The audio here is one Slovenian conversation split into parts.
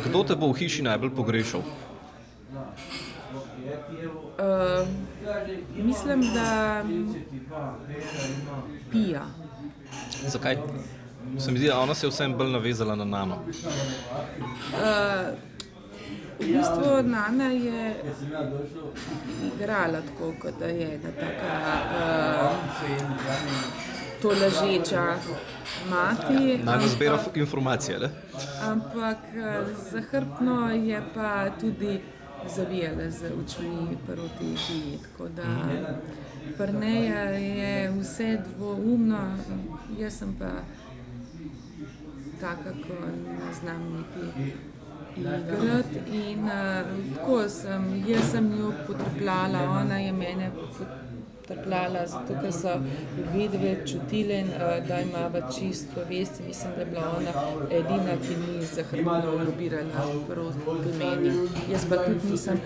Kdo te bo v hiši najbolj pogrešal? Mislim, da Pija. Zakaj? Se mi zdi, da ona se je vsem bolj navezala na Nano. V bistvu Nana je igrala tako, kot da je ena taka tolažeča mati. Nana zbira informacije, ne? Ampak zahrbtno je pa tudi zavijala z očmi proti Piji, tako da pri njej je vse dvoumno, jaz sem pa taka, ko ne znam niti igrati in tako jaz sem jo potrpljala, ona je mene potrpljala, zato ker so vidve čutile, da imava čisto vest. Mislim, da je bila ona edina, ki ni zahrbtno lobirala proti meni. Jaz pa tudi nisem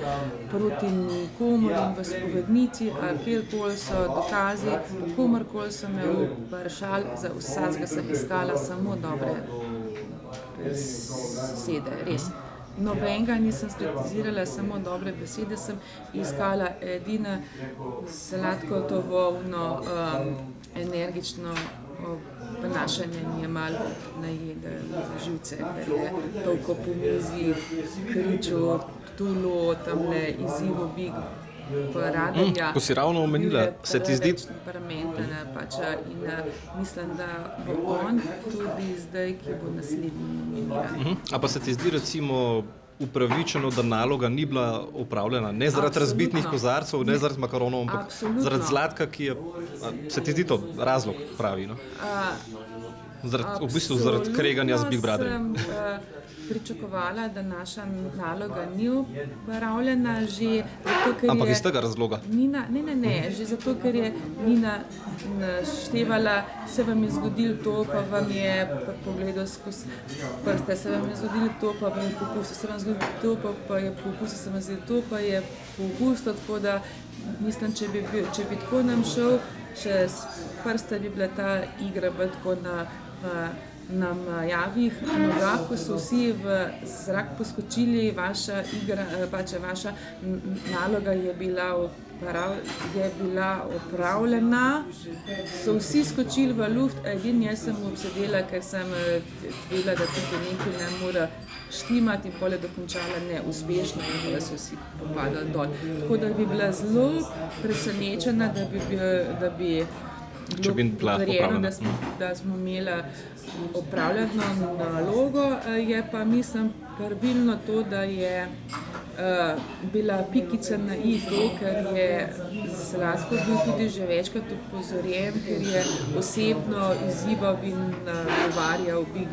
proti nikomor in v spovednici, ali kjerkoli so dokazi, komorkoli so me vprašali, za vsakega sem iskala samo dobre besede, res. Nobenega nisem skritizirala, samo dobre besede sem iskala, edina sladkotovovno, energično ponašanje mi je malo najedlo živce, ker je toliko po mizi kričal, tulo, tamle izzivo big Radenja. Ko si ravno omenila, se ti zdi... In mislim, da bo on tudi zdaj, ki bo naslednji nominiran. A pa se ti zdi recimo upravičeno, da naloga ni bila opravljena ne zaradi razbitnih kozarcev, ne zaradi makaronov, ampak zaradi Zlatka, ki je... Se ti zdi to razlog pravi, no? V bistvu zaradi kreganja z Big Brotherjem. Pričakovala, da naša naloga ni opravljena že zato, ker ampak iz tega razloga? Nina, ne, že zato, ker je Nina naštevala, se vam je zgodilo to, pa vam je pogledal skozi prste, se vam je zgodilo to, pa vam je popustil, se vam je zgodilo to, pa je popustil, se vam je zgodilo to, pa je popustil, tako da mislim, če bi tako nam šel, čez prste bi bila ta igra bolj tako na majavih nogah, ko so vsi v zrak poskočili, vaša naloga je bila opravljena, so vsi skočili v luft, edin jaz sem obsedela, ker sem vedela, da tukaj nekaj ne mora štimati in pole dokončala neuspešno in da so vsi popadali dol. Tako da bi bila zelo presenečena, da bi verjetno, da smo imeli opravljeno nalogo, je pa mislim pravilno to, da je bila pikica na i to, ker je Zlatko bil tudi že večkrat upozorjen, ker je osebno izzival in nagovarjal Big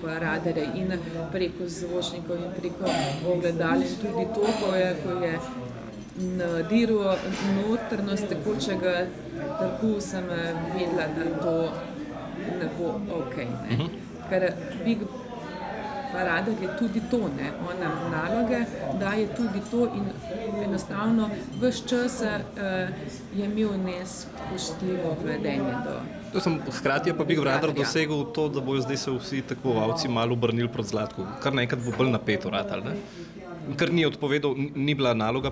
Brotherje in preko zvočnikov in preko ogledal in tudi to, ko je nadiral notrnost tekočega trgu, sem vedela, da to ne bo okej. Ker Big Brother je tudi to, ona naloge daje tudi to in enostavno ves čas je imel nespoštljivo vedenje do... Hkrati je pa Big Brother dosegel to, da bojo zdaj se vsi tekmovalci malo obrnili proti Zlatku. Kar naenkrat bo bolj napeto ratalo, ne? Ker ni odpovedal, ni bila naloga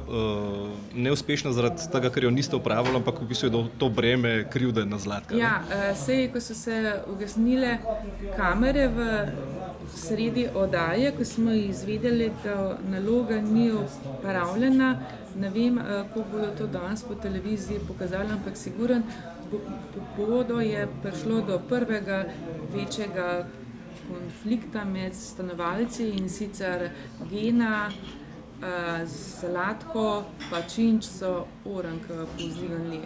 neuspešna zaradi tega, ker jo niste upravili, ampak v bistvu je to breme krivde na Zlatka. Ja, sej, ko so se ugasnile kamere v sredi oddaje, ko smo izvedeli, da naloga ni upravljena, ne vem, kako bodo to danes po televiziji pokazali, ampak siguren bodo je prišlo do prvega večjega konflikta med stanovalci in sicer Gena, Zlatko pa Činč so Orank povzdignili.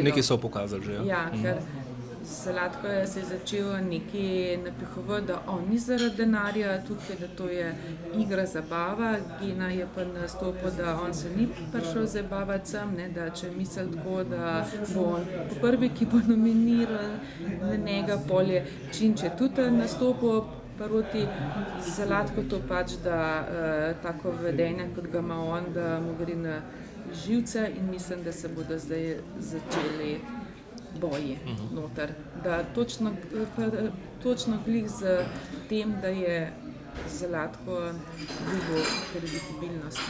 Nekaj so pokazali že. Ja, ker Zlatko se je začel nekaj napihovati, da on ni zaradi denarja tukaj, da to je igra, zabava. Gena je pa nastopil, da on se ni prišel zabavati sem, da če misli tako, da bo on prvi, ki bo nominiran na njega, polje Činč je tudi nastopil proti Zlatko, to pač, da tako vedenje, kot ga ima on, da mu gre na živce in mislim, da se bodo zdaj začeli boji noter. Da točno glih z tem, da je Zlatko ljubo kredibilnost.